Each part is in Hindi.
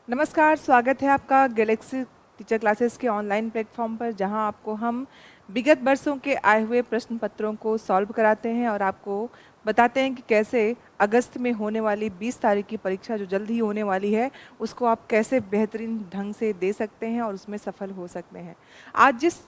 नमस्कार, स्वागत है आपका गैलेक्सी टीचर क्लासेस के ऑनलाइन प्लेटफॉर्म पर, जहां आपको हम विगत वर्षों के आए हुए प्रश्न पत्रों को सॉल्व कराते हैं और आपको बताते हैं कि कैसे अगस्त में होने वाली 20 तारीख की परीक्षा जो जल्द ही होने वाली है, उसको आप कैसे बेहतरीन ढंग से दे सकते हैं और उसमें सफल हो सकते हैं। आज जिस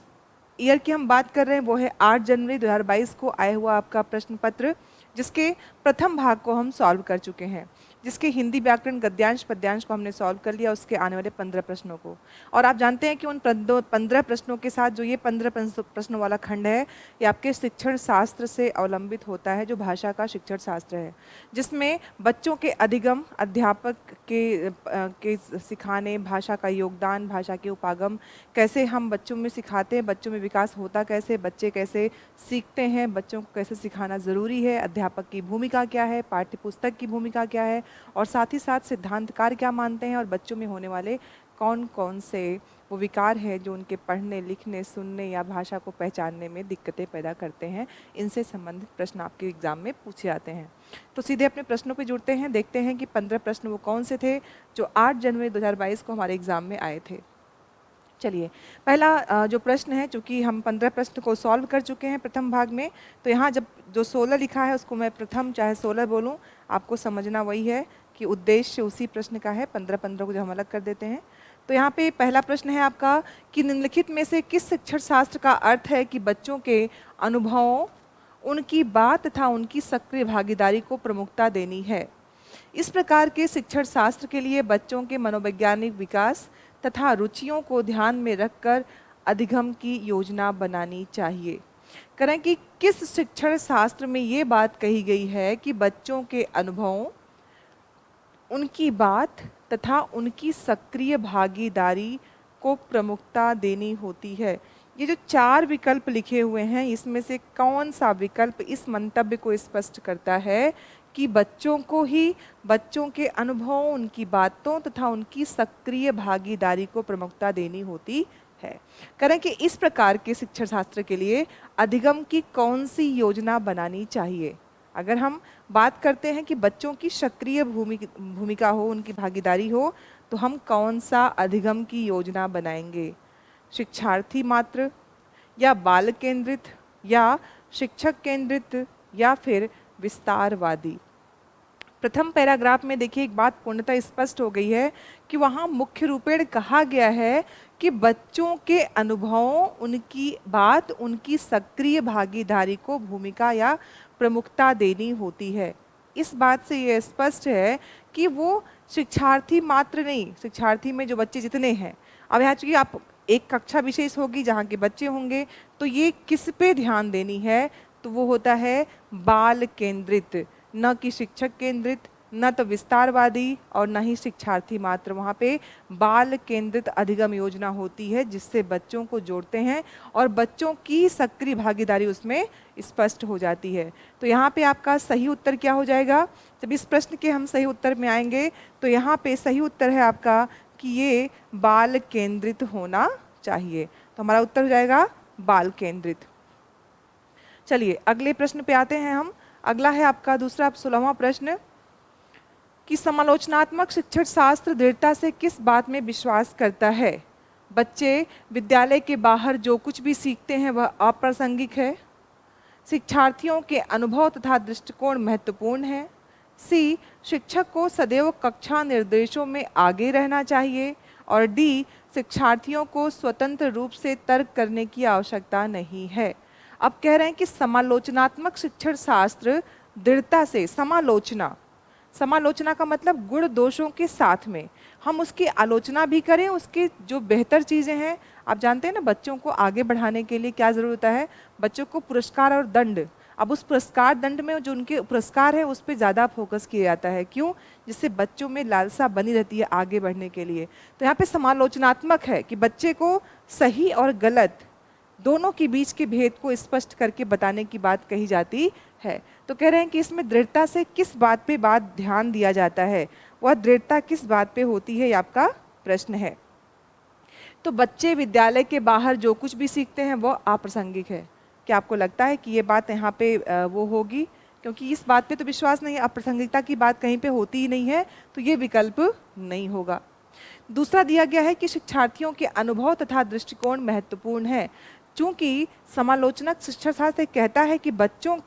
ईयर की हम बात कर रहे हैं वो है 8 जनवरी 2022 को आया हुआ आपका प्रश्न पत्र, जिसके प्रथम भाग को हम सॉल्व कर चुके हैं, जिसके हिंदी व्याकरण गद्यांश पद्यांश को हमने सॉल्व कर लिया, उसके आने वाले 15 प्रश्नों को। और आप जानते हैं कि उन 15 प्रश्नों के साथ जो ये 15 प्रश्नों वाला खंड है, ये आपके शिक्षण शास्त्र से अवलंबित होता है, जो भाषा का शिक्षण शास्त्र है, जिसमें बच्चों के अधिगम, अध्यापक के सिखाने, भाषा का योगदान, भाषा के उपागम, कैसे हम बच्चों में सिखाते हैं, बच्चों में विकास होता कैसे, बच्चे कैसे सीखते हैं, बच्चों को कैसे सिखाना ज़रूरी है, अध्यापक की भूमिका क्या है, पाठ्य पुस्तक की भूमिका क्या है, और साथ ही साथ सिद्धांतकार क्या मानते हैं, और बच्चों में होने वाले कौन कौन से वो विकार हैं जो उनके पढ़ने, लिखने, सुनने या भाषा को पहचानने में दिक्कतें पैदा करते हैं। इनसे संबंधित प्रश्न आपके एग्जाम में पूछे जाते हैं। तो सीधे अपने प्रश्नों पे जुड़ते हैं, देखते हैं कि 15 प्रश्न वो कौन से थे जो 8 जनवरी 2022 को हमारे एग्जाम में आए थे। चलिए, पहला जो प्रश्न है, चूँकि हम 15 प्रश्न को सॉल्व कर चुके हैं प्रथम भाग में, तो यहाँ जब जो 16 लिखा है उसको मैं प्रथम चाहे 16 बोलूँ, आपको समझना वही है कि उद्देश्य उसी प्रश्न का है। 15-15 को जो हम अलग कर देते हैं। तो यहाँ पे पहला प्रश्न है आपका कि निम्नलिखित में से किस शिक्षण शास्त्र का अर्थ है कि बच्चों के अनुभवों, उनकी बात तथा उनकी सक्रिय भागीदारी को प्रमुखता देनी है। इस प्रकार के शिक्षण शास्त्र के लिए बच्चों के मनोवैज्ञानिक विकास तथा रुचियों को ध्यान में रखकर अधिगम की योजना बनानी चाहिए। करें कि किस शिक्षण शास्त्र में ये बात कही गई है कि बच्चों के अनुभवों, उनकी बात तथा उनकी सक्रिय भागीदारी को प्रमुखता देनी होती है। ये जो 4 विकल्प लिखे हुए हैं, इसमें से कौन सा विकल्प इस मंतव्य को स्पष्ट करता है कि बच्चों को ही बच्चों के अनुभवों, उनकी बातों तथा उनकी सक्रिय भागीदारी को प्रमुखता देनी होती है। करें कि इस प्रकार के शिक्षण शास्त्र के लिए अधिगम की कौन सी योजना बनानी चाहिए। अगर हम बात करते हैं कि बच्चों की सक्रिय भूमिका हो, उनकी भागीदारी हो, तो हम कौन सा अधिगम की योजना बनाएंगे? शिक्षार्थी मात्र, या बाल केंद्रित, या शिक्षक केंद्रित, या फिर विस्तारवादी? प्रथम पैराग्राफ में देखिए एक बात पूर्णतः स्पष्ट हो गई है कि वहाँ मुख्य रूपेण कहा गया है कि बच्चों के अनुभवों, उनकी बात, उनकी सक्रिय भागीदारी को भूमिका या प्रमुखता देनी होती है। इस बात से ये स्पष्ट है कि वो शिक्षार्थी मात्र नहीं, शिक्षार्थी में जो बच्चे जितने हैं, अब यहाँ चूँकि आप एक कक्षा विशेष होगी जहाँ के बच्चे होंगे, तो ये किस पे ध्यान देनी है, तो वो होता है बाल केंद्रित, न कि शिक्षक केंद्रित, न तो विस्तारवादी और न ही शिक्षार्थी मात्र। वहाँ पे बाल केंद्रित अधिगम योजना होती है, जिससे बच्चों को जोड़ते हैं और बच्चों की सक्रिय भागीदारी उसमें स्पष्ट हो जाती है। तो यहाँ पे आपका सही उत्तर क्या हो जाएगा? जब इस प्रश्न के हम सही उत्तर में आएंगे, तो यहाँ पे सही उत्तर है आपका कि ये बाल केंद्रित होना चाहिए। तो हमारा उत्तर हो जाएगा बाल केंद्रित। चलिए अगले प्रश्न पे आते हैं हम। अगला है आपका दूसरा 16वां प्रश्न कि समालोचनात्मक शिक्षण शास्त्र दृढ़ता से किस बात में विश्वास करता है? बच्चे विद्यालय के बाहर जो कुछ भी सीखते हैं वह अप्रासंगिक है। शिक्षार्थियों के अनुभव तथा दृष्टिकोण महत्वपूर्ण है। सी, शिक्षक को सदैव कक्षा निर्देशों में आगे रहना चाहिए। और डी, शिक्षार्थियों को स्वतंत्र रूप से तर्क करने की आवश्यकता नहीं है। अब कह रहे हैं कि समालोचनात्मक शिक्षण शास्त्र दृढ़ता से, समालोचना, समालोचना का मतलब गुण दोषों के साथ में हम उसकी आलोचना भी करें, उसके जो बेहतर चीज़ें हैं। आप जानते हैं ना, बच्चों को आगे बढ़ाने के लिए क्या ज़रूरत है? बच्चों को पुरस्कार और दंड। अब उस पुरस्कार दंड में जो उनके पुरस्कार है उस पर ज़्यादा फोकस किया जाता है। क्यों? जिससे बच्चों में लालसा बनी रहती है आगे बढ़ने के लिए। तो यहाँ पे समालोचनात्मक है कि बच्चे को सही और गलत दोनों के बीच के भेद को स्पष्ट करके बताने की बात कही जाती है। तो कह रहे हैं कि इसमें दृढ़ता से किस बात पे ध्यान दिया जाता है, वह दृढ़ता किस बात पे होती है, ये आपका प्रश्न है। तो बच्चे विद्यालय के बाहर जो कुछ भी सीखते हैं वह अप्रासंगिक है। क्या आपको लगता है कि ये बात यहाँ पे वो होगी? क्योंकि इस बात पे तो विश्वास नहीं है, अप्रासंगिकता की बात कहीं पे होती ही नहीं है, तो ये विकल्प नहीं होगा। दूसरा दिया गया है कि शिक्षार्थियों के अनुभव तथा दृष्टिकोण महत्वपूर्ण है। चूंकि समालोचनक शिक्षा शास्त्र कहता है कि बच्चों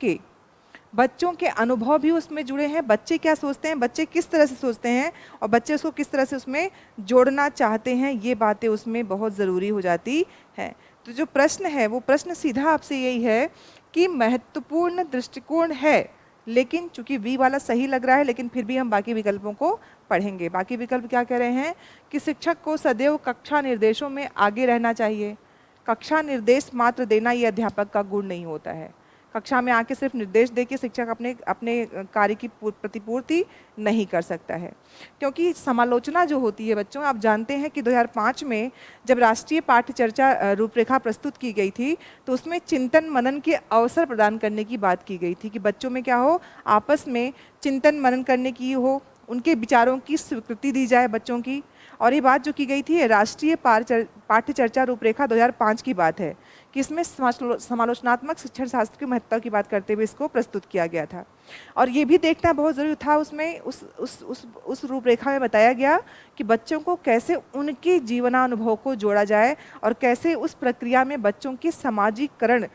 के अनुभव भी उसमें जुड़े हैं, बच्चे क्या सोचते हैं, बच्चे किस तरह से सोचते हैं और बच्चे उसको किस तरह से उसमें जोड़ना चाहते हैं, ये बातें उसमें बहुत ज़रूरी हो जाती हैं। तो जो प्रश्न है वो प्रश्न सीधा आपसे यही है कि महत्वपूर्ण दृष्टिकोण है, लेकिन चूंकि वी वाला सही लग रहा है, लेकिन फिर भी हम बाकी विकल्पों को पढ़ेंगे। बाकी विकल्प क्या कह रहे हैं कि शिक्षक को सदैव कक्षा निर्देशों में आगे रहना चाहिए। कक्षा निर्देश मात्र देना ये अध्यापक का गुण नहीं होता है। कक्षा में आके सिर्फ निर्देश देके शिक्षक अपने अपने कार्य की प्रतिपूर्ति नहीं कर सकता है, क्योंकि समालोचना जो होती है बच्चों, आप जानते हैं कि 2005 में जब राष्ट्रीय पाठ्य चर्चा रूपरेखा प्रस्तुत की गई थी तो उसमें चिंतन मनन के अवसर प्रदान करने की बात की गई थी कि बच्चों में क्या हो, आपस में चिंतन मनन करने की हो, उनके विचारों की स्वीकृति दी जाए बच्चों की। और ये बात जो की गई थी राष्ट्रीय पाठ्य चर्चा रूपरेखा 2005 की बात है कि इसमें समालोचनात्मक शिक्षण शास्त्र के महत्व की बात करते हुए इसको प्रस्तुत किया गया था। और ये भी देखना बहुत ज़रूरी था, उसमें उस रूपरेखा में बताया गया कि बच्चों को कैसे उनके जीवनानुभव को जोड़ा जाए और कैसे उस प्रक्रिया में बच्चों के समाजीकरण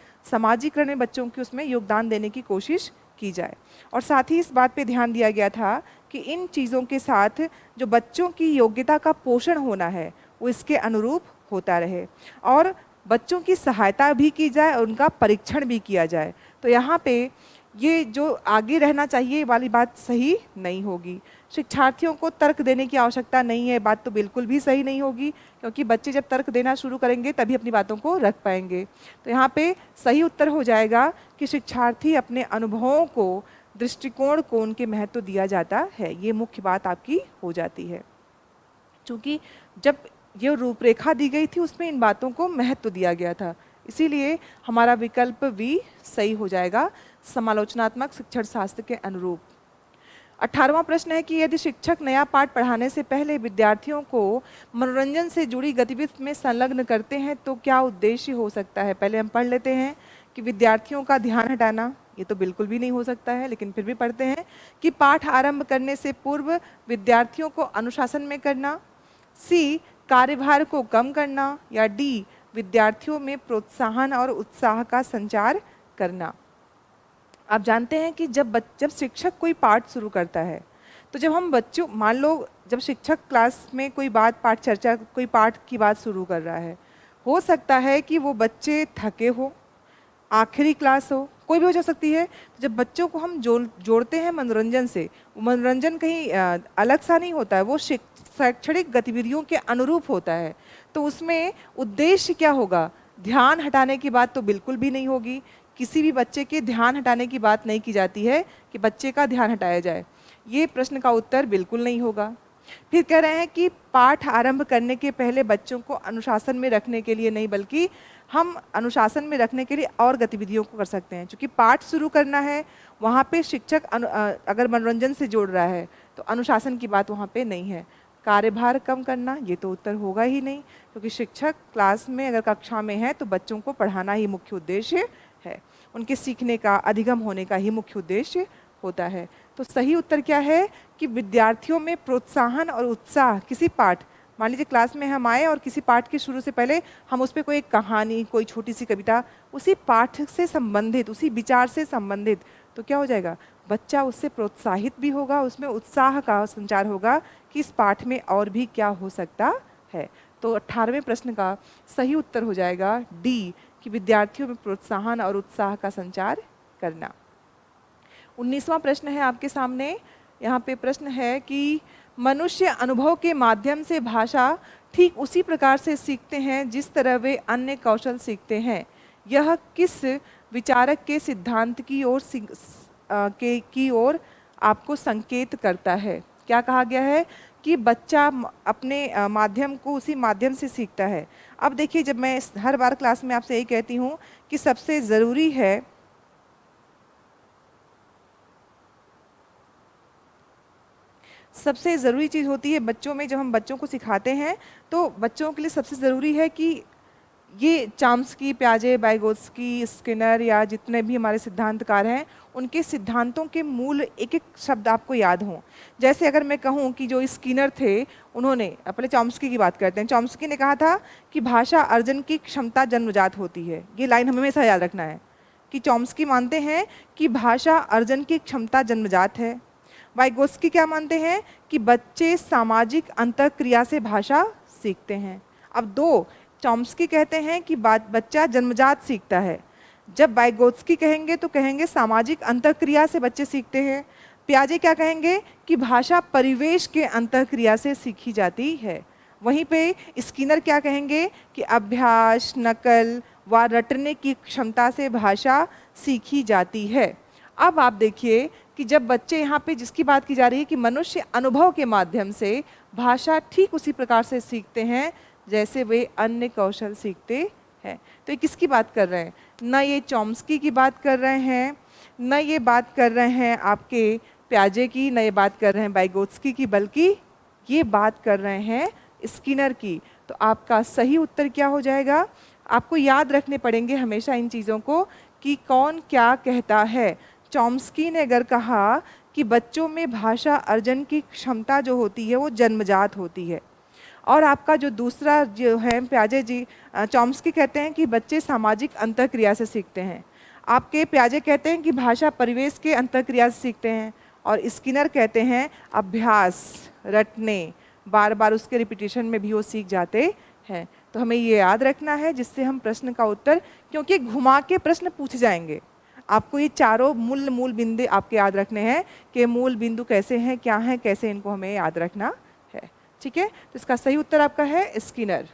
में बच्चों की उसमें योगदान देने की कोशिश की जाए। और साथ ही इस बात पे ध्यान दिया गया था कि इन चीज़ों के साथ जो बच्चों की योग्यता का पोषण होना है वो इसके अनुरूप होता रहे और बच्चों की सहायता भी की जाए और उनका परीक्षण भी किया जाए। तो यहाँ पे ये जो आगे रहना चाहिए वाली बात सही नहीं होगी। शिक्षार्थियों को तर्क देने की आवश्यकता नहीं है, बात तो बिल्कुल भी सही नहीं होगी, क्योंकि बच्चे जब तर्क देना शुरू करेंगे तभी अपनी बातों को रख पाएंगे। तो यहाँ पे सही उत्तर हो जाएगा कि शिक्षार्थी अपने अनुभवों को, दृष्टिकोण को उनके महत्व दिया जाता है। ये मुख्य बात आपकी हो जाती है। चूँकि जब ये रूपरेखा दी गई थी उसमें इन बातों को महत्व दिया गया था, इसीलिए हमारा विकल्प वी सही हो जाएगा समालोचनात्मक शिक्षण शास्त्र के अनुरूप। 18वां प्रश्न है कि यदि शिक्षक नया पाठ पढ़ाने से पहले विद्यार्थियों को मनोरंजन से जुड़ी गतिविधि में संलग्न करते हैं तो क्या उद्देश्य हो सकता है। पहले हम पढ़ लेते हैं कि विद्यार्थियों का ध्यान हटाना, ये तो बिल्कुल भी नहीं हो सकता है, लेकिन फिर भी पढ़ते हैं कि पाठ आरंभ करने से पूर्व विद्यार्थियों को अनुशासन में करना, सी कार्यभार को कम करना, या डी विद्यार्थियों में प्रोत्साहन और उत्साह का संचार करना। आप जानते हैं कि जब शिक्षक कोई पाठ शुरू करता है तो जब हम बच्चों, मान लो जब शिक्षक क्लास में कोई पाठ की बात शुरू कर रहा है, हो सकता है कि वो बच्चे थके हो, आखिरी क्लास हो, कोई भी हो जा सकती है। तो जब बच्चों को हम जोड़ते हैं मनोरंजन से, वो मनोरंजन कहीं अलग सा नहीं होता है, वो शैक्षणिक गतिविधियों के अनुरूप होता है। तो उसमें उद्देश्य क्या होगा, ध्यान हटाने की बात तो बिल्कुल भी नहीं होगी। किसी भी बच्चे के ध्यान हटाने की बात नहीं की जाती है कि बच्चे का ध्यान हटाया जाए, ये प्रश्न का उत्तर बिल्कुल नहीं होगा। फिर कह रहे हैं कि पाठ आरंभ करने के पहले बच्चों को अनुशासन में रखने के लिए नहीं, बल्कि हम अनुशासन में रखने के लिए और गतिविधियों को कर सकते हैं। क्योंकि पाठ शुरू करना है, वहाँ पे शिक्षक अगर मनोरंजन से जोड़ रहा है तो अनुशासन की बात वहाँ पे नहीं है। कार्यभार कम करना, ये तो उत्तर होगा ही नहीं, क्योंकि शिक्षक क्लास में अगर कक्षा में है तो बच्चों को पढ़ाना ही मुख्य उद्देश्य है, उनके सीखने का, अधिगम होने का ही मुख्य उद्देश्य होता है। तो सही उत्तर क्या है कि विद्यार्थियों में प्रोत्साहन और उत्साह, किसी पाठ, मान लीजिए क्लास में हम आए और किसी पाठ के शुरू से पहले हम उस पर कोई एक कहानी, कोई छोटी सी कविता, उसी पाठ से संबंधित, उसी विचार से संबंधित, तो क्या हो जाएगा, बच्चा उससे प्रोत्साहित भी होगा, उसमें उत्साह का संचार होगा कि इस पाठ में और भी क्या हो सकता है। तो 18वें प्रश्न का सही उत्तर हो जाएगा डी कि विद्यार्थियों में प्रोत्साहन और उत्साह का संचार करना। 19वां प्रश्न है आपके सामने। यहाँ पे प्रश्न है कि मनुष्य अनुभव के माध्यम से भाषा ठीक उसी प्रकार से सीखते हैं जिस तरह वे अन्य कौशल सीखते हैं। यह किस विचारक के सिद्धांत की ओर आपको संकेत करता है। क्या कहा गया है कि बच्चा अपने माध्यम को उसी माध्यम से सीखता है। अब देखिए, जब मैं हर बार क्लास में आपसे यही कहती हूँ कि सबसे ज़रूरी है सबसे ज़रूरी चीज़ होती है बच्चों में, जब हम बच्चों को सिखाते हैं तो बच्चों के लिए सबसे ज़रूरी है कि ये चॉम्स्की, पियाजे, वाइगोत्स्की, स्किनर या जितने भी हमारे सिद्धांतकार हैं, उनके सिद्धांतों के मूल एक एक शब्द आपको याद हों। जैसे अगर मैं कहूँ कि जो स्किनर थे, उन्होंने, पहले चॉम्स्की की बात करते हैं, चॉम्स्की ने कहा था कि भाषा अर्जन की क्षमता जन्मजात होती है। ये लाइन हमें हमेशा याद रखना है कि चॉम्स्की मानते हैं कि भाषा अर्जन की क्षमता जन्मजात है। वाइगोत्स्की क्या मानते हैं कि बच्चे सामाजिक अंतःक्रिया से भाषा सीखते हैं। अब दो, चॉम्स्की कहते हैं कि बच्चा जन्मजात सीखता है, जब वाइगोत्स्की कहेंगे तो कहेंगे सामाजिक अंतःक्रिया से बच्चे सीखते हैं। पियाजे क्या कहेंगे कि भाषा परिवेश के अंतःक्रिया से सीखी जाती है। वहीं पे स्किनर क्या कहेंगे कि अभ्यास, नकल व रटने की क्षमता से भाषा सीखी जाती है। अब आप देखिए कि जब बच्चे, यहाँ पे जिसकी बात की जा रही है कि मनुष्य अनुभव के माध्यम से भाषा ठीक उसी प्रकार से सीखते हैं जैसे वे अन्य कौशल सीखते हैं। तो ये किसकी बात कर रहे हैं? न ये चॉम्स्की की बात कर रहे हैं, न ये बात कर रहे हैं आपके पियाजे की, न ये बात कर रहे हैं वाइगोत्स्की की, बल्कि ये बात कर रहे हैं स्किनर की। तो आपका सही उत्तर क्या हो जाएगा? आपको याद रखने पड़ेंगे हमेशा इन चीज़ों को कि कौन क्या कहता है। चॉम्स्की ने अगर कहा कि बच्चों में भाषा अर्जन की क्षमता जो होती है वो जन्मजात होती है, और आपका जो दूसरा जो है पियाजे जी, चॉम्स्की कहते हैं कि बच्चे सामाजिक अंतःक्रिया से सीखते हैं, आपके पियाजे कहते हैं कि भाषा परिवेश के अंतःक्रिया से सीखते हैं, और स्किनर कहते हैं अभ्यास, रटने, बार बार उसके रिपीटिशन में भी वो सीख जाते हैं। तो हमें ये याद रखना है जिससे हम प्रश्न का उत्तर, क्योंकि घुमा के प्रश्न पूछ जाएंगे, आपको ये चारों मूल बिंदु आपके याद रखने हैं कि मूल बिंदु कैसे हैं, क्या हैं, कैसे इनको हमें याद रखना है। ठीक है, तो इसका सही उत्तर आपका है स्किनर।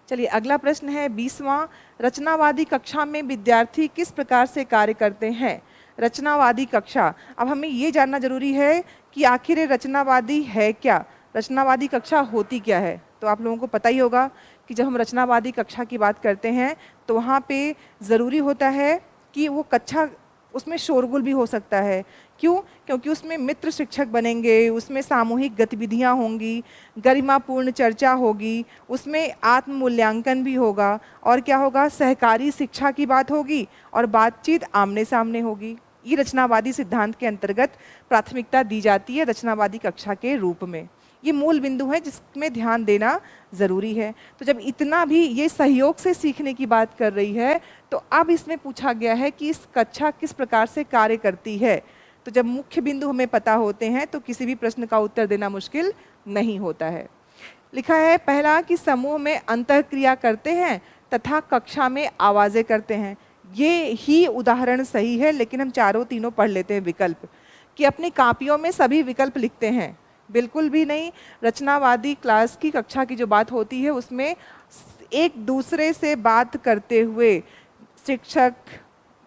चलिए अगला प्रश्न है 20वां। रचनावादी कक्षा में विद्यार्थी किस प्रकार से कार्य करते हैं? रचनावादी कक्षा, अब हमें ये जानना जरूरी है कि आखिर ये रचनावादी है क्या, रचनावादी कक्षा होती क्या है। तो आप लोगों को पता ही होगा कि जब हम रचनावादी कक्षा की बात करते हैं तो वहाँ पे ज़रूरी होता है कि वो कक्षा, उसमें शोरगुल भी हो सकता है। क्यों? क्योंकि उसमें मित्र शिक्षक बनेंगे, उसमें सामूहिक गतिविधियां होंगी, गरिमापूर्ण चर्चा होगी, उसमें आत्म मूल्यांकन भी होगा, और क्या होगा, सहकारी शिक्षा की बात होगी, और बातचीत आमने सामने होगी। ये रचनावादी सिद्धांत के अंतर्गत प्राथमिकता दी जाती है रचनावादी कक्षा के रूप में। ये मूल बिंदु है जिसमें ध्यान देना ज़रूरी है। तो जब इतना भी ये सहयोग से सीखने की बात कर रही है, तो अब इसमें पूछा गया है कि इस कक्षा किस प्रकार से कार्य करती है। तो जब मुख्य बिंदु हमें पता होते हैं तो किसी भी प्रश्न का उत्तर देना मुश्किल नहीं होता है। लिखा है पहला कि समूह में अंतःक्रिया करते हैं तथा कक्षा में आवाज़ें करते हैं। ये ही उदाहरण सही है, लेकिन हम चारों तीनों पढ़ लेते हैं विकल्प, कि अपनी कापियों में सभी विकल्प लिखते हैं। बिल्कुल भी नहीं। रचनावादी क्लास की कक्षा की जो बात होती है उसमें एक दूसरे से बात करते हुए शिक्षक,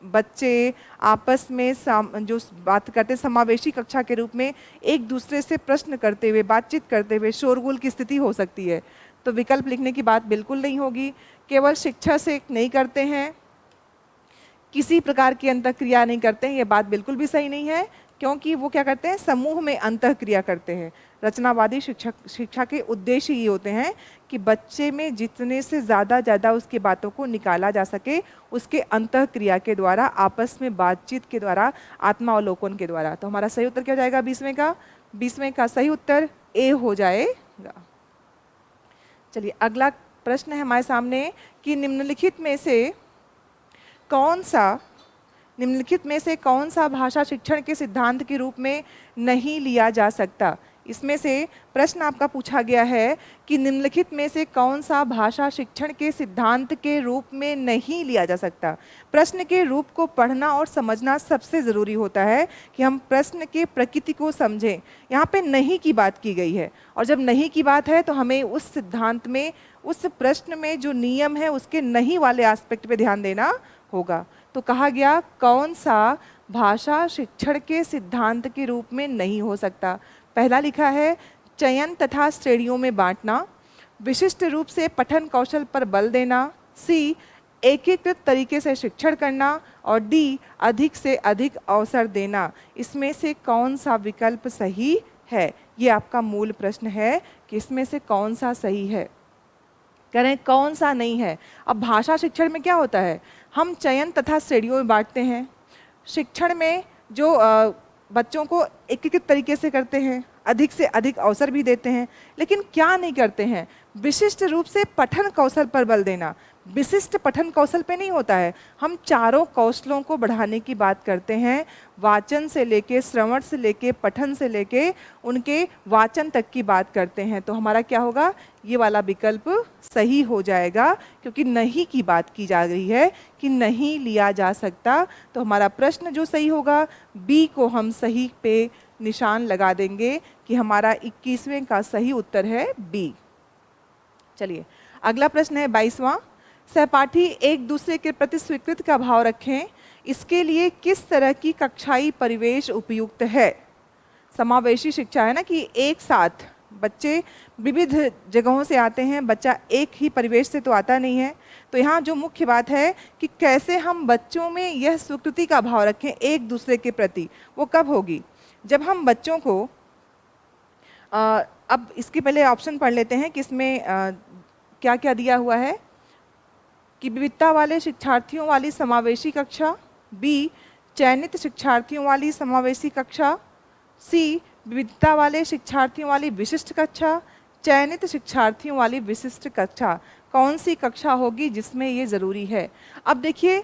बच्चे आपस में जो बात करते, समावेशी कक्षा के रूप में एक दूसरे से प्रश्न करते हुए, बातचीत करते हुए शोरगुल की स्थिति हो सकती है। तो विकल्प लिखने की बात बिल्कुल नहीं होगी। केवल शिक्षा से नहीं करते हैं, किसी प्रकार की अंतःक्रिया नहीं करते हैं, ये बात बिल्कुल भी सही नहीं है, क्योंकि वो क्या करते हैं, समूह में अंतःक्रिया करते हैं। रचनावादी शिक्षा के उद्देश्य ये होते हैं कि बच्चे में जितने से ज़्यादा उसकी बातों को निकाला जा सके, उसके अंतःक्रिया के द्वारा, आपस में बातचीत के द्वारा, आत्मावलोकन के द्वारा। तो हमारा सही उत्तर क्या हो जाएगा 20वें का सही उत्तर ए हो जाएगा। चलिए अगला प्रश्न है हमारे सामने कि निम्नलिखित में से कौन सा भाषा शिक्षण के सिद्धांत के रूप में नहीं लिया जा सकता। इसमें से प्रश्न आपका पूछा गया है कि निम्नलिखित में से कौन सा भाषा शिक्षण के सिद्धांत के रूप में नहीं लिया जा सकता। प्रश्न के रूप को पढ़ना और समझना सबसे ज़रूरी होता है कि हम प्रश्न के प्रकृति को समझें। यहाँ पे नहीं की बात की गई है, और जब नहीं की बात है तो हमें उस सिद्धांत में, उस प्रश्न में जो नियम है उसके नहीं वाले एस्पेक्ट पे ध्यान देना होगा। तो कहा गया कौन सा भाषा शिक्षण के सिद्धांत के रूप में नहीं हो सकता। पहला लिखा है चयन तथा श्रेणियों में बांटना, विशिष्ट रूप से पठन कौशल पर बल देना, सी एकीकृत तरीके से शिक्षण करना, और डी अधिक से अधिक अवसर देना। इसमें से कौन सा विकल्प सही है? ये आपका मूल प्रश्न है कि इसमें से कौन सा सही है। कह रहे हैं कौन सा नहीं है। अब भाषा शिक्षण में क्या होता है, हम चयन तथा श्रेणियों में बांटते हैं। शिक्षण में जो बच्चों को एकीकृत तरीके से करते हैं, अधिक से अधिक अवसर भी देते हैं, लेकिन क्या नहीं करते हैं, विशिष्ट रूप से पठन कौशल पर बल देना। विशिष्ट पठन कौशल पे नहीं होता है, हम चारों कौशलों को बढ़ाने की बात करते हैं। वाचन से लेके, श्रवण से लेके, पठन से लेके उनके वाचन तक की बात करते हैं। तो हमारा क्या होगा, ये वाला विकल्प सही हो जाएगा, क्योंकि नहीं की बात की जा रही है कि नहीं लिया जा सकता। तो हमारा प्रश्न जो सही होगा, बी को हम सही पे निशान लगा देंगे कि हमारा 21वें का सही उत्तर है बी। चलिए अगला प्रश्न है 22वां। सहपाठी एक दूसरे के प्रति स्वीकृति का भाव रखें, इसके लिए किस तरह की कक्षाई परिवेश उपयुक्त है। समावेशी शिक्षा है ना, कि एक साथ बच्चे विविध जगहों से आते हैं, बच्चा एक ही परिवेश से तो आता नहीं है। तो यहाँ जो मुख्य बात है कि कैसे हम बच्चों में यह स्वीकृति का भाव रखें एक दूसरे के प्रति, वो कब होगी, जब हम बच्चों को अब इसके पहले ऑप्शन पढ़ लेते हैं कि इसमें क्या क्या दिया हुआ है, कि विविधता वाले शिक्षार्थियों वाली समावेशी कक्षा, बी चयनित शिक्षार्थियों वाली समावेशी कक्षा, सी विविधता वाले शिक्षार्थियों वाली विशिष्ट कक्षा, चयनित शिक्षार्थियों वाली विशिष्ट कक्षा। कौन सी कक्षा होगी जिसमें ये ज़रूरी है। अब देखिए,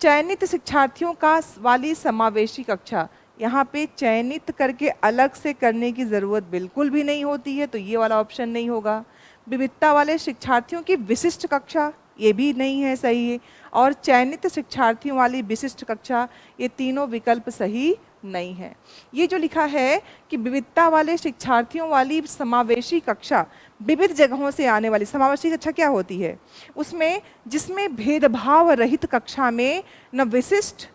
चयनित शिक्षार्थियों का वाली समावेशी कक्षा, यहाँ पे चयनित करके अलग से करने की ज़रूरत बिल्कुल भी नहीं होती है, तो ये वाला ऑप्शन नहीं होगा। विविधता वाले शिक्षार्थियों की विशिष्ट कक्षा, ये भी नहीं है, सही है। और चयनित शिक्षार्थियों वाली विशिष्ट कक्षा, ये तीनों विकल्प सही नहीं है। ये जो लिखा है कि विविधता वाले शिक्षार्थियों वाली समावेशी कक्षा, विविध जगहों से आने वाली समावेशी कक्षा क्या होती है, उसमें जिसमें भेदभाव रहित कक्षा में न विशिष्ट,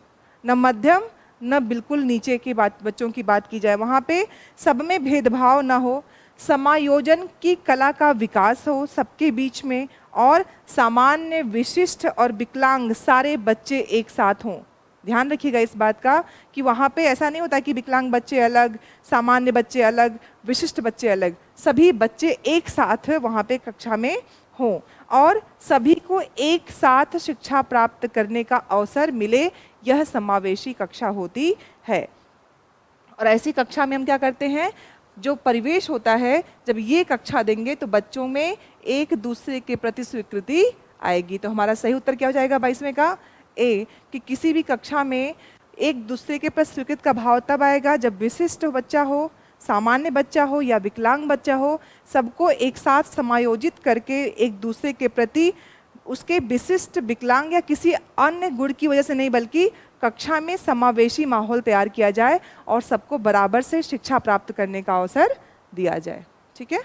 न मध्यम, न बिल्कुल नीचे की बात बच्चों की बात की जाए, वहाँ पे सब में भेदभाव ना हो, समायोजन की कला का विकास हो सबके बीच में, और सामान्य, विशिष्ट और विकलांग सारे बच्चे एक साथ हों। ध्यान रखिएगा इस बात का कि वहाँ पे ऐसा नहीं होता कि विकलांग बच्चे अलग, सामान्य बच्चे अलग, विशिष्ट बच्चे अलग, सभी बच्चे एक साथ वहाँ पे कक्षा में हों और सभी को एक साथ शिक्षा प्राप्त करने का अवसर मिले, यह समावेशी कक्षा होती है। और ऐसी कक्षा में हम क्या करते हैं, जो परिवेश होता है, जब ये कक्षा देंगे तो बच्चों में एक दूसरे के प्रति स्वीकृति आएगी। तो हमारा सही उत्तर क्या हो जाएगा 22वें का, ए, कि किसी भी कक्षा में एक दूसरे के प्रति स्वीकृति का भाव तब आएगा जब विशिष्ट बच्चा हो, सामान्य बच्चा हो या विकलांग बच्चा हो, सबको एक साथ समायोजित करके एक दूसरे के प्रति उसके विशिष्ट, विकलांग या किसी अन्य गुण की वजह से नहीं, बल्कि कक्षा में समावेशी माहौल तैयार किया जाए और सबको बराबर से शिक्षा प्राप्त करने का अवसर दिया जाए। ठीक है,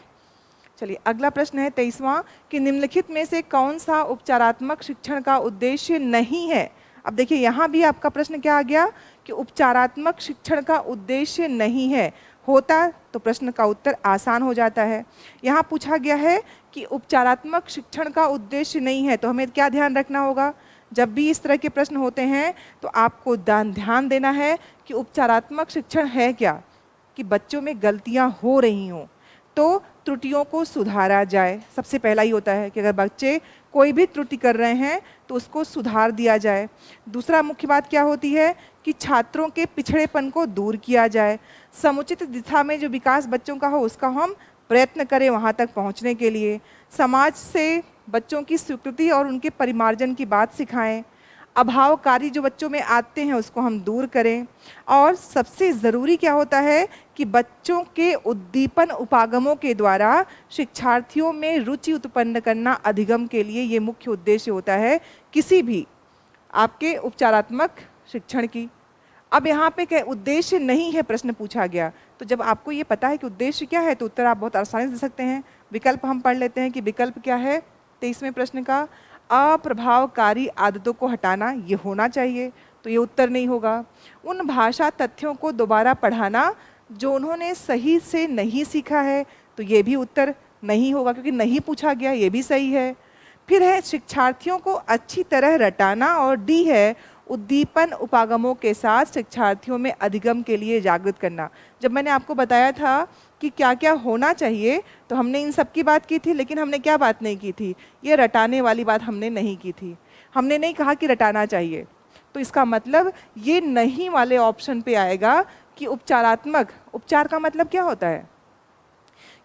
चलिए अगला प्रश्न है 23वां, कि निम्नलिखित में से कौन सा उपचारात्मक शिक्षण का उद्देश्य नहीं है। अब देखिए यहाँ भी आपका प्रश्न क्या आ गया कि उपचारात्मक शिक्षण का उद्देश्य नहीं है, होता तो प्रश्न का उत्तर आसान हो जाता है। यहाँ पूछा गया है कि उपचारात्मक शिक्षण का उद्देश्य नहीं है, तो हमें क्या ध्यान रखना होगा, जब भी इस तरह के प्रश्न होते हैं तो आपको ध्यान देना है कि उपचारात्मक शिक्षण है क्या, कि बच्चों में गलतियां हो रही हों तो त्रुटियों को सुधारा जाए। सबसे पहला ही होता है कि अगर बच्चे कोई भी त्रुटि कर रहे हैं तो उसको सुधार दिया जाए। दूसरा मुख्य बात क्या होती है कि छात्रों के पिछड़ेपन को दूर किया जाए, समुचित दिशा में जो विकास बच्चों का हो उसका हम प्रयत्न करें वहाँ तक पहुँचने के लिए। समाज से बच्चों की स्वीकृति और उनके परिमार्जन की बात सिखाएं, अभावकारी जो बच्चों में आते हैं उसको हम दूर करें, और सबसे ज़रूरी क्या होता है कि बच्चों के उद्दीपन उपागमों के द्वारा शिक्षार्थियों में रुचि उत्पन्न करना अधिगम के लिए ये मुख्य उद्देश्य होता है किसी भी आपके उपचारात्मक शिक्षण की। अब यहाँ पे क्या उद्देश्य नहीं है प्रश्न पूछा गया, तो जब आपको ये पता है कि उद्देश्य क्या है तो उत्तर आप बहुत आसानी से दे सकते हैं। विकल्प हम पढ़ लेते हैं कि विकल्प क्या है 23वें प्रश्न का, अप्रभावकारी आदतों को हटाना, ये होना चाहिए, तो ये उत्तर नहीं होगा। उन भाषा तथ्यों को दोबारा पढ़ाना जो उन्होंने सही से नहीं सीखा है, तो ये भी उत्तर नहीं होगा क्योंकि नहीं पूछा गया, ये भी सही है। फिर है शिक्षार्थियों को अच्छी तरह रटाना, और डी है उद्दीपन उपागमों के साथ शिक्षार्थियों में अधिगम के लिए जागृत करना। जब मैंने आपको बताया था कि क्या क्या होना चाहिए, तो हमने इन सब की बात की थी, लेकिन हमने क्या बात नहीं की थी, ये रटाने वाली बात हमने नहीं की थी। हमने नहीं कहा कि रटाना चाहिए। तो इसका मतलब ये नहीं वाले ऑप्शन पे आएगा कि उपचारात्मक। उपचार का मतलब क्या होता है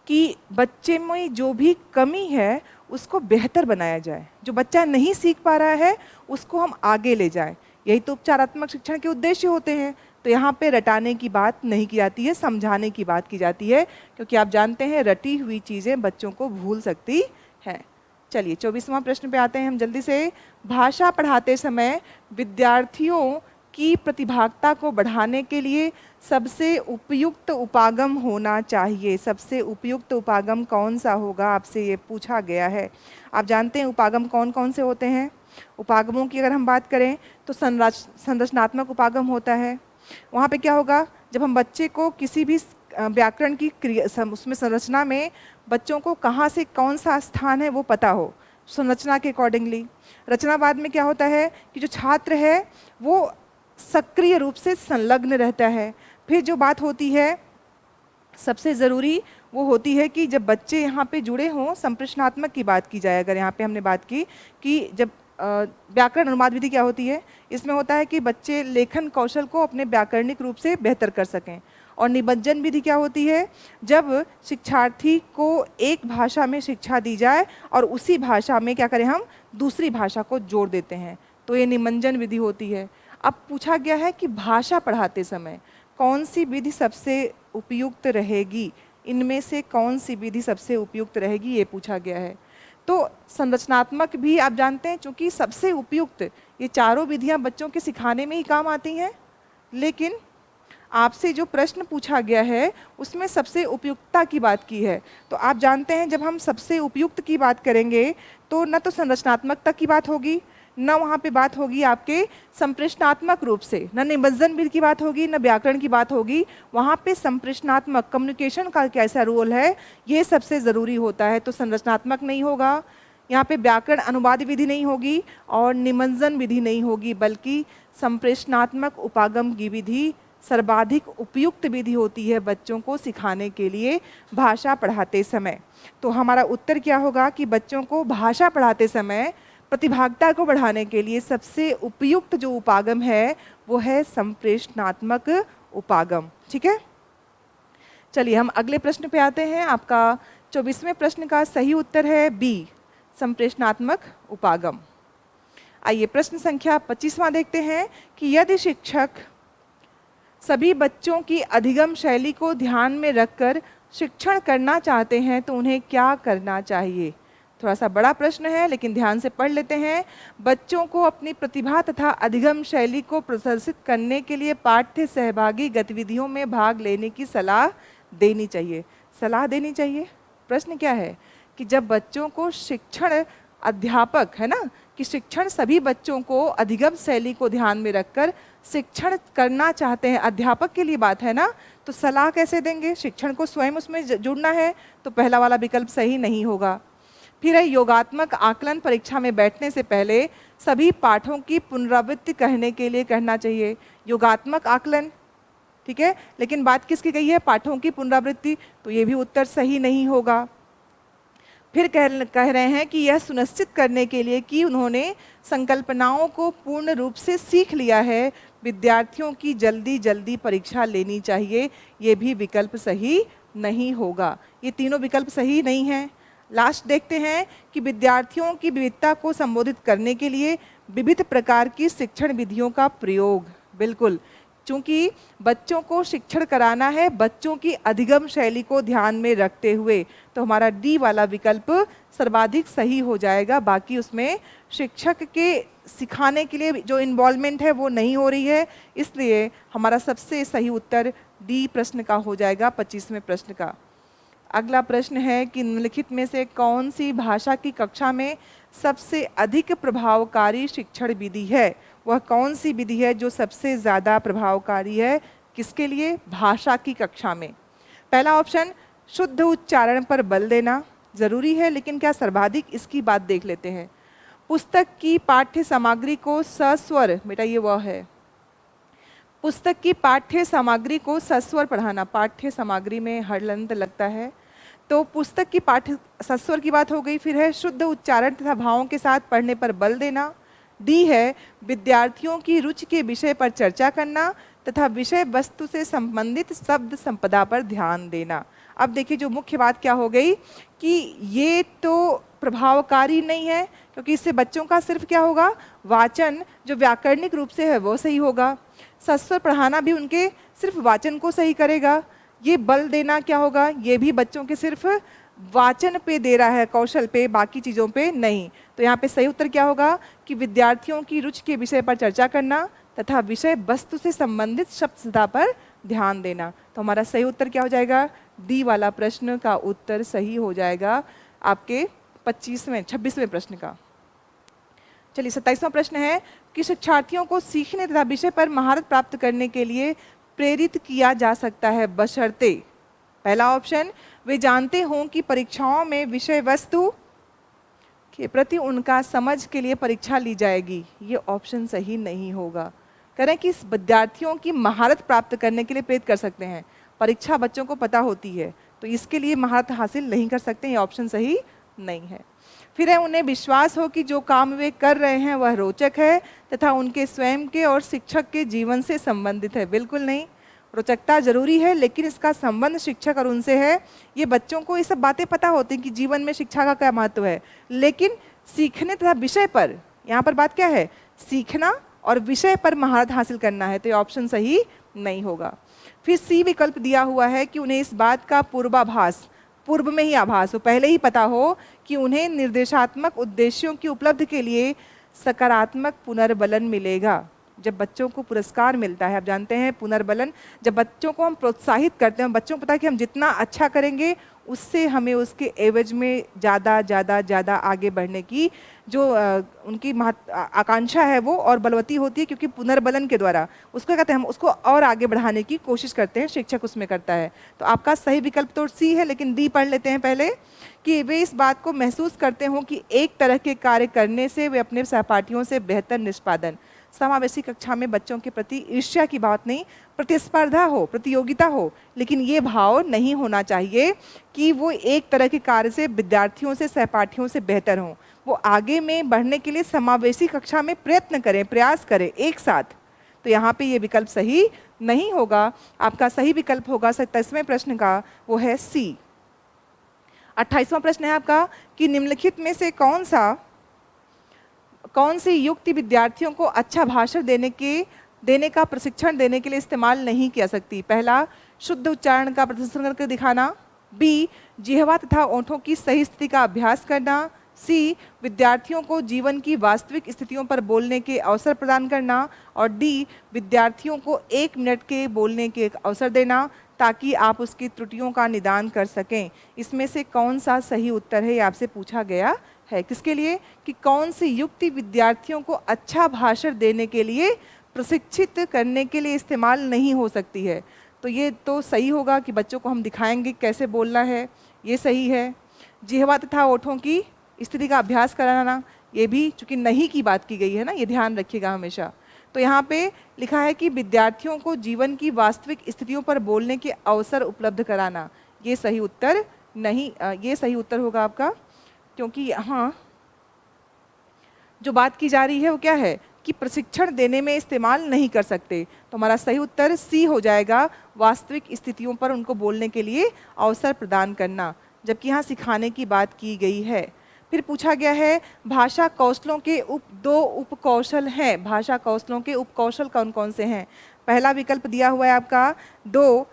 कि बच्चे में जो भी कमी है उसको बेहतर बनाया जाए, जो बच्चा नहीं सीख पा रहा है उसको हम आगे ले जाएं। यही तो उपचारात्मक शिक्षण के उद्देश्य होते हैं। तो यहाँ पे रटाने की बात नहीं की जाती है, समझाने की बात की जाती है, क्योंकि आप जानते हैं रटी हुई चीज़ें बच्चों को भूल सकती हैं। चलिए 24वां प्रश्न पे आते हैं हम जल्दी से। भाषा पढ़ाते समय विद्यार्थियों की प्रतिभागिता को बढ़ाने के लिए सबसे उपयुक्त उपागम होना चाहिए। सबसे उपयुक्त उपागम कौन सा होगा, आपसे ये पूछा गया है। आप जानते हैं उपागम कौन कौन से होते हैं। उपागमों की अगर हम बात करें तो संरचनात्मक उपागम होता है। वहाँ पे क्या होगा, जब हम बच्चे को किसी भी व्याकरण की क्रिया उसमें संरचना में बच्चों को कहाँ से कौन सा स्थान है वो पता हो, संरचना के अकॉर्डिंगली। रचनावाद में क्या होता है कि जो छात्र है वो सक्रिय रूप से संलग्न रहता है। फिर जो बात होती है सबसे ज़रूरी वो होती है कि जब बच्चे यहाँ पे जुड़े हों, संप्रेषणात्मक की बात की जाए, अगर यहाँ पे हमने बात की कि जब व्याकरण अनुवाद विधि क्या होती है, इसमें होता है कि बच्चे लेखन कौशल को अपने व्याकरणिक रूप से बेहतर कर सकें। और निबंधन विधि क्या होती है, जब शिक्षार्थी को एक भाषा में शिक्षा दी जाए और उसी भाषा में क्या करें, हम दूसरी भाषा को जोड़ देते हैं, तो ये निबंधन विधि होती है। अब पूछा गया है कि भाषा पढ़ाते समय कौन सी विधि सबसे उपयुक्त रहेगी, इनमें से कौन सी विधि सबसे उपयुक्त रहेगी, ये पूछा गया है। तो संरचनात्मक भी आप जानते हैं, चूंकि सबसे उपयुक्त ये चारों विधियां बच्चों के सिखाने में ही काम आती हैं, लेकिन आपसे जो प्रश्न पूछा गया है उसमें सबसे उपयुक्तता की बात की है। तो आप जानते हैं जब हम सबसे उपयुक्त की बात करेंगे तो न तो संरचनात्मकता की बात होगी, न वहाँ पे बात होगी आपके संप्रेषणात्मक रूप से, न निबंधन विधि की बात होगी, न व्याकरण की बात होगी। वहाँ पे संप्रेषणात्मक कम्युनिकेशन का कैसा रोल है ये सबसे ज़रूरी होता है। तो संरचनात्मक नहीं होगा, यहाँ पे व्याकरण अनुवाद विधि नहीं होगी और निबंधन विधि नहीं होगी, बल्कि संप्रेषणात्मक उपागम की विधि सर्वाधिक उपयुक्त विधि होती है बच्चों को सिखाने के लिए भाषा पढ़ाते समय। तो हमारा उत्तर क्या होगा कि बच्चों को भाषा पढ़ाते समय प्रतिभागिता को बढ़ाने के लिए सबसे उपयुक्त जो उपागम है वो है संप्रेषणात्मक उपागम। ठीक है, चलिए हम अगले प्रश्न पे आते हैं। आपका 24वें प्रश्न का सही उत्तर है बी, संप्रेषणात्मक उपागम। आइए प्रश्न संख्या 25वां देखते हैं कि यदि शिक्षक सभी बच्चों की अधिगम शैली को ध्यान में रखकर शिक्षण करना चाहते हैं तो उन्हें क्या करना चाहिए। थोड़ा सा बड़ा प्रश्न है लेकिन ध्यान से पढ़ लेते हैं। बच्चों को अपनी प्रतिभा तथा अधिगम शैली को प्रदर्शित करने के लिए पाठ्य सहभागी गतिविधियों में भाग लेने की सलाह देनी चाहिए। सलाह देनी चाहिए, प्रश्न क्या है कि जब बच्चों को शिक्षण, अध्यापक है ना, कि शिक्षण सभी बच्चों को अधिगम शैली को ध्यान में रखकर शिक्षण करना चाहते हैं, अध्यापक के लिए बात है ना, तो सलाह कैसे देंगे, शिक्षण को स्वयं उसमें जुड़ना है, तो पहला वाला विकल्प सही नहीं होगा। फिर है योगात्मक आकलन, परीक्षा में बैठने से पहले सभी पाठों की पुनरावृत्ति कहने के लिए कहना चाहिए। योगात्मक आकलन, ठीक है, लेकिन बात किसकी गई है, पाठों की पुनरावृत्ति, तो ये भी उत्तर सही नहीं होगा। फिर कह रहे हैं कि यह सुनिश्चित करने के लिए कि उन्होंने संकल्पनाओं को पूर्ण रूप से सीख लिया है, विद्यार्थियों की जल्दी जल्दी परीक्षा लेनी चाहिए, ये भी विकल्प सही नहीं होगा। ये तीनों विकल्प सही नहीं हैं। लास्ट देखते हैं कि विद्यार्थियों की विविधता को संबोधित करने के लिए विविध प्रकार की शिक्षण विधियों का प्रयोग। बिल्कुल, चूंकि बच्चों को शिक्षण कराना है बच्चों की अधिगम शैली को ध्यान में रखते हुए, तो हमारा डी वाला विकल्प सर्वाधिक सही हो जाएगा। बाकी उसमें शिक्षक के सिखाने के लिए जो इन्वॉल्वमेंट है वो नहीं हो रही है, इसलिए हमारा सबसे सही उत्तर डी प्रश्न का हो जाएगा, 25वें प्रश्न का। अगला प्रश्न है कि निम्नलिखित में से कौन सी भाषा की कक्षा में सबसे अधिक प्रभावकारी शिक्षण विधि है। वह कौन सी विधि है जो सबसे ज़्यादा प्रभावकारी है, किसके लिए, भाषा की कक्षा में। पहला ऑप्शन शुद्ध उच्चारण पर बल देना, ज़रूरी है लेकिन क्या सर्वाधिक, इसकी बात देख लेते हैं। पुस्तक की पाठ्य सामग्री को सस्वर, बेटा ये वह है, पुस्तक की पाठ्य सामग्री को सस्वर पढ़ाना। पाठ्य सामग्री में हड़लंत लगता है, तो पुस्तक की पाठ्य सस्वर की बात हो गई। फिर है शुद्ध उच्चारण तथा भावों के साथ पढ़ने पर बल देना। डी है विद्यार्थियों की रुचि के विषय पर चर्चा करना तथा विषय वस्तु से संबंधित शब्द संपदा पर ध्यान देना। अब देखिए जो मुख्य बात क्या हो गई कि ये तो प्रभावकारी नहीं है, क्योंकि इससे बच्चों का सिर्फ क्या होगा, वाचन जो व्याकरणिक रूप से है वो सही होगा। सस्वर पढ़ाना भी उनके सिर्फ वाचन को सही करेगा। ये बल देना क्या होगा, ये भी बच्चों के सिर्फ वाचन पे दे रहा है, कौशल पे, बाकी चीज़ों पे नहीं। तो यहाँ पे सही उत्तर क्या होगा कि विद्यार्थियों की रुचि के विषय पर चर्चा करना तथा विषय वस्तु से संबंधित शब्द सदा पर ध्यान देना। तो हमारा सही उत्तर क्या हो जाएगा, डी वाला प्रश्न का उत्तर सही हो जाएगा आपके 26वें प्रश्न का। चलिए 27वां प्रश्न है कि शिक्षार्थियों को सीखने तथा विषय पर महारत प्राप्त करने के लिए प्रेरित किया जा सकता है बशर्ते, पहला ऑप्शन, वे जानते हों कि परीक्षाओं में विषय वस्तु के प्रति उनका समझ के लिए परीक्षा ली जाएगी। ये ऑप्शन सही नहीं होगा। करें कि इस विद्यार्थियों की महारत प्राप्त करने के लिए प्रेरित कर सकते हैं, परीक्षा बच्चों को पता होती है तो इसके लिए महारत हासिल नहीं कर सकते, ये ऑप्शन सही नहीं है। फिर है उन्हें विश्वास हो कि जो काम वे कर रहे हैं वह रोचक है तथा उनके स्वयं के और शिक्षक के जीवन से संबंधित है। बिल्कुल नहीं, रोचकता जरूरी है लेकिन इसका संबंध शिक्षक और उनसे है। ये बच्चों को ये सब बातें पता होती हैं कि जीवन में शिक्षा का क्या महत्व है, लेकिन सीखने तथा विषय पर, यहाँ पर बात क्या है, सीखना और विषय पर महारत हासिल करना है, तो ये ऑप्शन सही नहीं होगा। फिर सी विकल्प दिया हुआ है कि उन्हें इस बात का पूर्वाभास, पूर्व में ही आभास हो, पहले ही पता हो कि उन्हें निर्देशात्मक उद्देश्यों की उपलब्धि के लिए सकारात्मक पुनर्बलन मिलेगा। जब बच्चों को पुरस्कार मिलता है, आप जानते हैं पुनर्बलन, जब बच्चों को हम प्रोत्साहित करते हैं, बच्चों को पता है कि हम जितना अच्छा करेंगे उससे हमें उसके एवज में ज़्यादा आगे बढ़ने की जो उनकी आकांक्षा है वो और बलवती होती है, क्योंकि पुनर्बलन के द्वारा उसको कहते हैं, हम उसको और आगे बढ़ाने की कोशिश करते हैं, शिक्षक उसमें करता है। तो आपका सही विकल्प तो सी है, लेकिन डी पढ़ लेते हैं पहले, कि वे इस बात को महसूस करते हों कि एक तरह के कार्य करने से वे अपने सहपाठियों से बेहतर निष्पादन। समावेशी कक्षा में बच्चों के प्रति ईर्ष्या की बात नहीं, प्रतिस्पर्धा हो, प्रतियोगिता हो, लेकिन ये भाव नहीं होना चाहिए कि वो एक तरह के कार्य से विद्यार्थियों से, सहपाठियों से बेहतर हों। वो आगे में बढ़ने के लिए समावेशी कक्षा में प्रयत्न करें, प्रयास करें एक साथ। तो यहाँ पे ये विकल्प सही नहीं होगा। आपका सही विकल्प होगा 27वें प्रश्न का, वो है सी। 28वां प्रश्न है आपका कि निम्नलिखित में से कौन सी युक्ति विद्यार्थियों को अच्छा भाषण देने का प्रशिक्षण देने के लिए इस्तेमाल नहीं किया सकती। पहला, शुद्ध उच्चारण का प्रदर्शन करके दिखाना। बी, जिह्वा तथा ओंठों की सही स्थिति का अभ्यास करना। सी, विद्यार्थियों को जीवन की वास्तविक स्थितियों पर बोलने के अवसर प्रदान करना। और डी, विद्यार्थियों को 1 मिनट के बोलने के अवसर देना ताकि आप उसकी त्रुटियों का निदान कर सकें। इसमें से कौन सा सही उत्तर है, ये आपसे पूछा गया है। किसके लिए, कि कौन सी युक्ति विद्यार्थियों को अच्छा भाषण देने के लिए, प्रशिक्षित करने के लिए इस्तेमाल नहीं हो सकती है। तो ये तो सही होगा कि बच्चों को हम दिखाएंगे कैसे बोलना है, ये सही है। जिह्वा तथा ओठों की स्थिति का अभ्यास कराना, ये भी चूंकि नहीं की बात की गई है ना, ये ध्यान रखिएगा हमेशा। तो यहाँ पे लिखा है कि विद्यार्थियों को जीवन की वास्तविक स्थितियों पर बोलने के अवसर उपलब्ध कराना, ये सही उत्तर नहीं, ये सही उत्तर होगा आपका, क्योंकि यहाँ जो बात की जा रही है वो क्या है कि प्रशिक्षण देने में इस्तेमाल नहीं कर सकते। तो हमारा सही उत्तर सी हो जाएगा, वास्तविक स्थितियों पर उनको बोलने के लिए अवसर प्रदान करना, जबकि यहाँ सिखाने की बात की गई है। फिर पूछा गया है भाषा कौशलों के दो उपकौशल हैं, भाषा कौशलों के उपकौशल कौन कौन से हैं। पहला विकल्प दिया हुआ है आपका 2,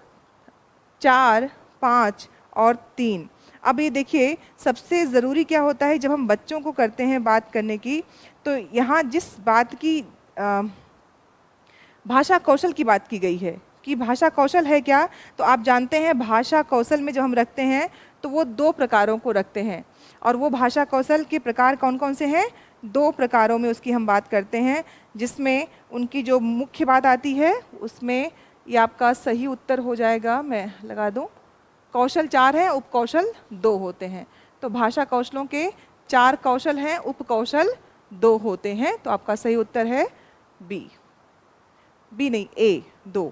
4, 5 और 3। अब ये देखिए सबसे ज़रूरी क्या होता है जब हम बच्चों को करते हैं बात करने की, तो यहाँ जिस बात की भाषा कौशल की बात की गई है कि भाषा कौशल है क्या, तो आप जानते हैं भाषा कौशल में जब हम रखते हैं तो वो 2 प्रकारों को रखते हैं। और वो भाषा कौशल के प्रकार कौन कौन से हैं, 2 प्रकारों में उसकी हम बात करते हैं, जिसमें उनकी जो मुख्य बात आती है उसमें ये आपका सही उत्तर हो जाएगा। मैं लगा दूं, कौशल 4 हैं, उपकौशल 2 होते हैं। तो भाषा कौशलों के 4 कौशल हैं, उपकौशल 2 होते हैं। तो आपका सही उत्तर है बी, बी नहीं ए, 2।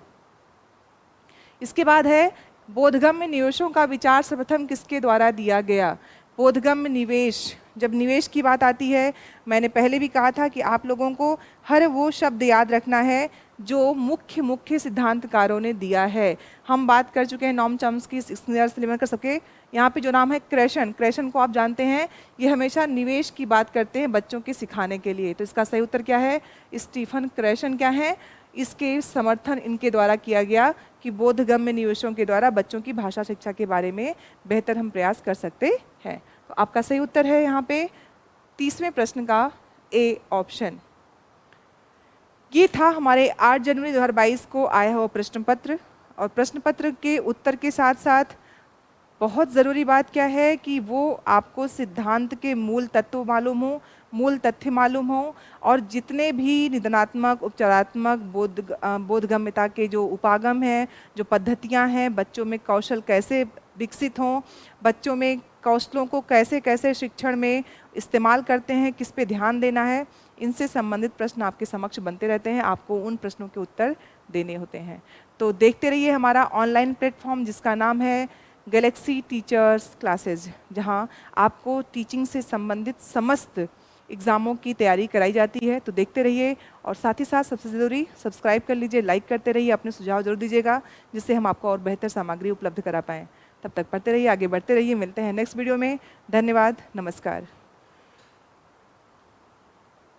इसके बाद है बोधगम्य निवेशों का विचार सर्वप्रथम किसके द्वारा दिया गया। बोधगम्य निवेश, जब निवेश की बात आती है, मैंने पहले भी कहा था कि आप लोगों को हर वो शब्द याद रखना है जो मुख्य मुख्य सिद्धांतकारों ने दिया है। हम बात कर चुके हैं नॉम चॉम्स्की, स्किनर, सबके। यहाँ पे जो नाम है क्रेशन, क्रेशन को आप जानते हैं, ये हमेशा निवेश की बात करते हैं बच्चों के सिखाने के लिए। तो इसका सही उत्तर क्या है, स्टीफन क्रेशन क्या है, इसके समर्थन इनके द्वारा किया गया कि बोधगम्य निवेशों के द्वारा बच्चों की भाषा शिक्षा के बारे में बेहतर हम प्रयास कर सकते हैं। तो आपका सही उत्तर है यहाँ पे 30वें प्रश्न का ए ऑप्शन। ये था हमारे 8 जनवरी 2022 को आया हुआ प्रश्न पत्र। और प्रश्न पत्र के उत्तर के साथ साथ बहुत ज़रूरी बात क्या है कि वो आपको सिद्धांत के मूल तत्व मालूम हो, मूल तथ्य मालूम हो, और जितने भी निदानात्मक, उपचारात्मक, बोधगम्यता के जो उपागम हैं, जो पद्धतियां हैं, बच्चों में कौशल कैसे विकसित हों, बच्चों में कौशलों को कैसे कैसे शिक्षण में इस्तेमाल करते हैं, किस पे ध्यान देना है, इनसे संबंधित प्रश्न आपके समक्ष बनते रहते हैं। आपको उन प्रश्नों के उत्तर देने होते हैं। तो देखते रहिए हमारा ऑनलाइन प्लेटफॉर्म जिसका नाम है गैलेक्सी टीचर्स क्लासेज, जहां आपको टीचिंग से संबंधित समस्त एग्ज़ामों की तैयारी कराई जाती है। तो देखते रहिए, और साथ ही साथ सबसे ज़रूरी सब्सक्राइब कर लीजिए, लाइक करते रहिए, अपने सुझाव जरूर दीजिएगा जिससे हम आपको और बेहतर सामग्री उपलब्ध करा पाएँ। तब तक पढ़ते रहिए, आगे बढ़ते रहिए। मिलते हैं नेक्स्ट वीडियो में। धन्यवाद, नमस्कार।